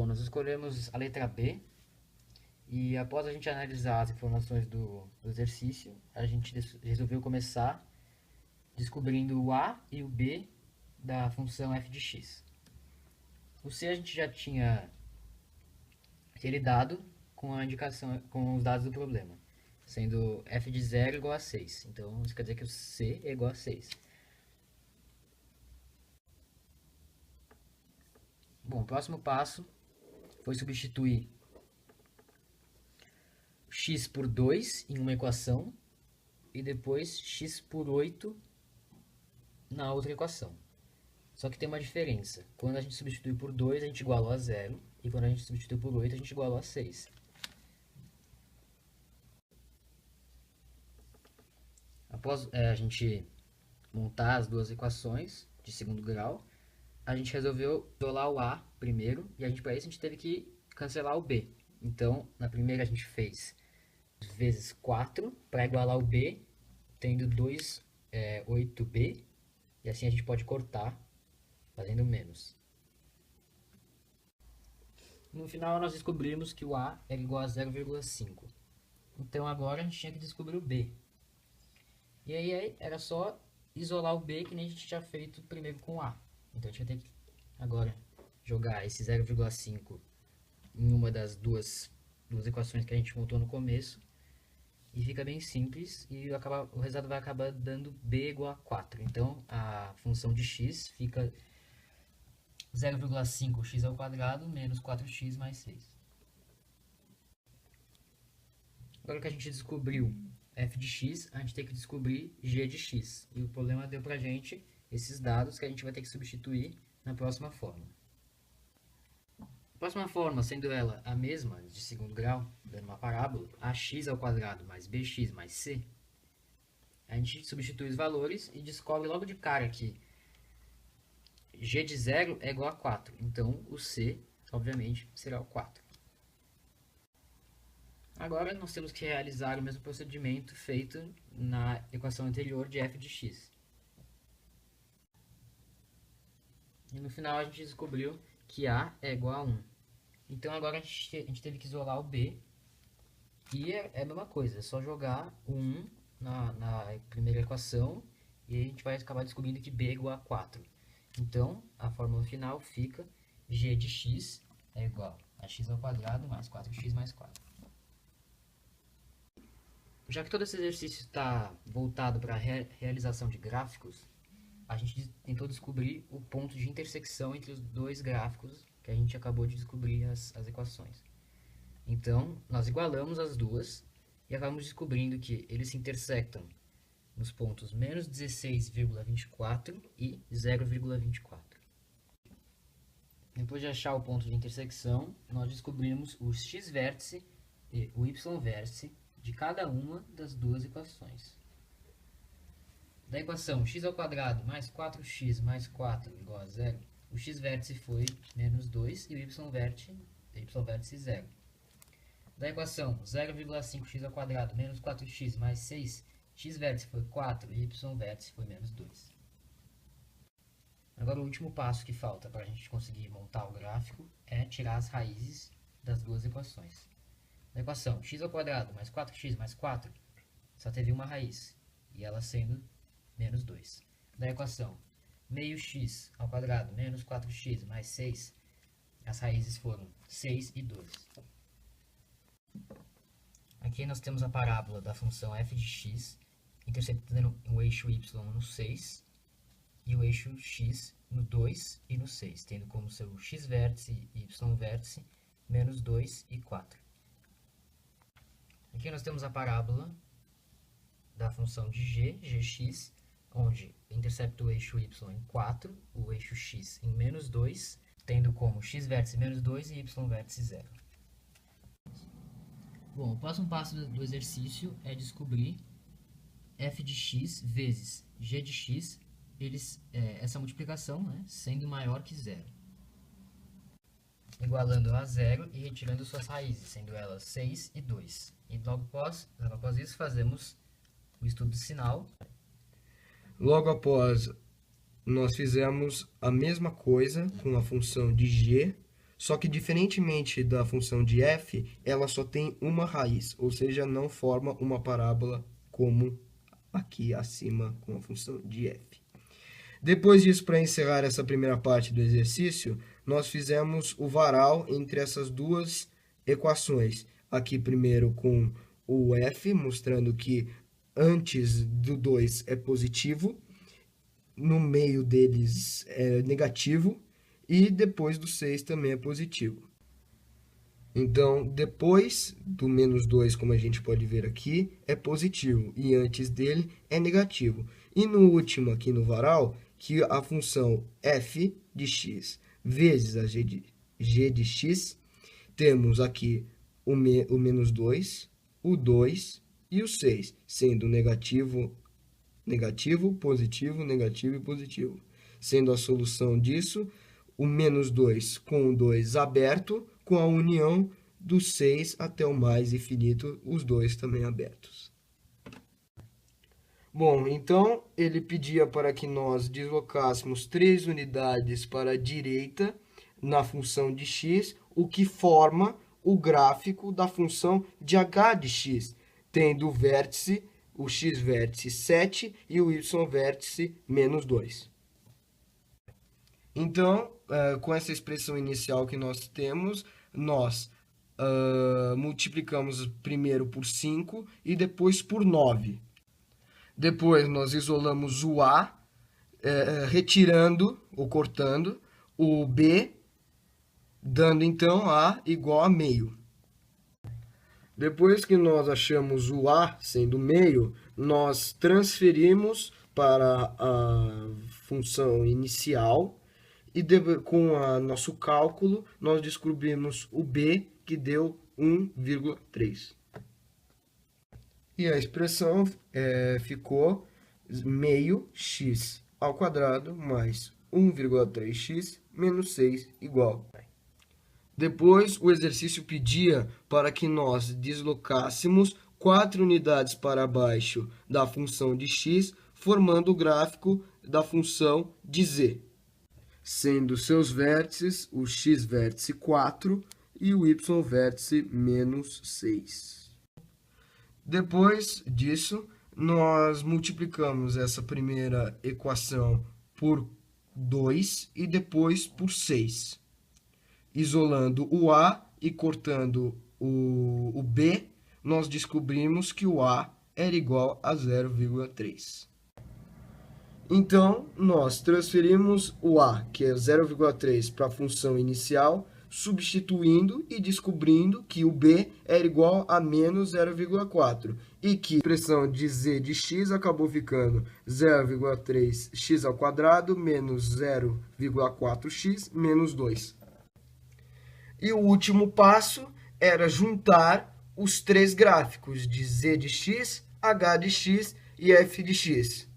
Bom, nós escolhemos a letra B e após a gente analisar as informações do exercício, a gente resolveu começar descobrindo o a e o b da função f de x. O c a gente já tinha ele dado com a indicação, com os dados do problema, sendo f de 0 igual a 6. Então, isso quer dizer que o c é igual a 6. Bom, o próximo passo foi substituir x por 2 em uma equação e depois x por 8 na outra equação. Só que tem uma diferença. Quando a gente substitui por 2, a gente iguala a 0. E quando a gente substitui por 8, a gente iguala a 6. Após a gente montar as duas equações de segundo grau, a gente resolveu isolar o a primeiro. E para isso a gente teve que cancelar o b. Então, na primeira a gente fez vezes 4 para igualar o b, tendo 8b. E assim a gente pode cortar, fazendo menos. No final nós descobrimos que o a era igual a 0,5. Então agora a gente tinha que descobrir o b. E aí era só isolar o b que nem a gente tinha feito primeiro com o a. Então a gente vai ter que agora jogar esse 0,5 em uma das duas equações que a gente montou no começo. E fica bem simples e o resultado vai acabar dando b igual a 4. Então a função de x fica 0,5x ao quadrado menos 4x mais 6. Agora que a gente descobriu f de x, a gente tem que descobrir g de x. E o problema deu pra gente esses dados que a gente vai ter que substituir na próxima forma. A próxima forma, sendo ela a mesma de segundo grau, dando uma parábola, ax ao quadrado mais bx mais c, a gente substitui os valores e descobre logo de cara que g de 0 é igual a 4. Então, o c, obviamente, será o 4. Agora, nós temos que realizar o mesmo procedimento feito na equação anterior de f de x. E no final, a gente descobriu que a é igual a 1. Então, agora a gente teve que isolar o b. E é a mesma coisa, é só jogar o 1 na primeira equação. E a gente vai acabar descobrindo que b é igual a 4. Então, a fórmula final fica g de x é igual a x ao quadrado mais 4x mais 4. Já que todo esse exercício está voltado para a realização de gráficos, a gente tentou descobrir o ponto de intersecção entre os dois gráficos que a gente acabou de descobrir as equações. Então, nós igualamos as duas e acabamos descobrindo que eles se intersectam nos pontos menos 16,24 e 0,24. Depois de achar o ponto de intersecção, nós descobrimos o x-vértice e o y-vértice de cada uma das duas equações. Da equação x ao quadrado mais 4x mais 4 igual a 0, o x-vértice foi menos 2 e o y-vértice 0. Da equação 0,5x ao quadrado menos 4x mais 6, x-vértice foi 4 e y-vértice foi menos 2. Agora o último passo que falta para a gente conseguir montar o gráfico é tirar as raízes das duas equações. Na equação x ao quadrado mais 4x mais 4, só teve uma raiz, e ela sendo menos 2. Da equação meio x ao quadrado menos 4x mais 6, as raízes foram 6 e 2. Aqui nós temos a parábola da função f de x, interceptando o eixo y no 6 e o eixo x no 2 e no 6, tendo como seu x-vértice e y-vértice menos 2 e 4. Aqui nós temos a parábola da função de g, gx, onde intercepta o eixo y em 4, o eixo x em menos 2, tendo como x-vértice menos 2 e y-vértice 0. Bom, o próximo passo do exercício é descobrir f de x vezes g de x, essa multiplicação, né, sendo maior que 0. Igualando a 0 e retirando suas raízes, sendo elas 6 e 2. E logo após isso fazemos o estudo de sinal. Logo após, nós fizemos a mesma coisa com a função de g, Só que, diferentemente da função de f, ela só tem uma raiz, ou seja, não forma uma parábola como aqui acima com a função de f. Depois disso, para encerrar essa primeira parte do exercício, nós fizemos o varal entre essas duas equações. Aqui primeiro com o f, mostrando que antes do 2 é positivo, no meio deles é negativo, e depois do 6 também é positivo. Então, depois do menos 2, como a gente pode ver aqui, é positivo, e antes dele é negativo. E no último, aqui no varal, que a função f de x vezes a g de x, temos aqui o menos 2, o 2 e o 6, sendo negativo, negativo, positivo, negativo e positivo. Sendo a solução disso, o menos 2 com o 2 aberto, com a união do 6 até o mais infinito, os dois também abertos. Bom, então ele pedia para que nós deslocássemos 3 unidades para a direita na função de x, o que forma o gráfico da função de h de x, tendo o vértice, o x-vértice 7 e o y-vértice menos 2. Então, com essa expressão inicial que nós temos, nós multiplicamos primeiro por 5 e depois por 9. Depois, nós isolamos o A, retirando ou cortando o B, dando então A igual a meio. Depois que nós achamos o A sendo meio, nós transferimos para a função inicial e com o nosso cálculo nós descobrimos o B, que deu 1,3. E a expressão ficou meio x ao quadrado mais 1,3x menos 6 igual. Depois, o exercício pedia para que nós deslocássemos 4 unidades para baixo da função de x, formando o gráfico da função de z, sendo seus vértices o x-vértice 4 e o y-vértice menos 6. Depois disso, nós multiplicamos essa primeira equação por 2 e depois por 6. Isolando o A e cortando o B, nós descobrimos que o A era igual a 0,3. Então, nós transferimos o A, que é 0,3, para a função inicial, substituindo e descobrindo que o B era igual a menos 0,4 e que a expressão de z de x acabou ficando 0,3x ao quadrado menos 0,4x menos 2. E o último passo era juntar os três gráficos de z de x, h de x e f de x.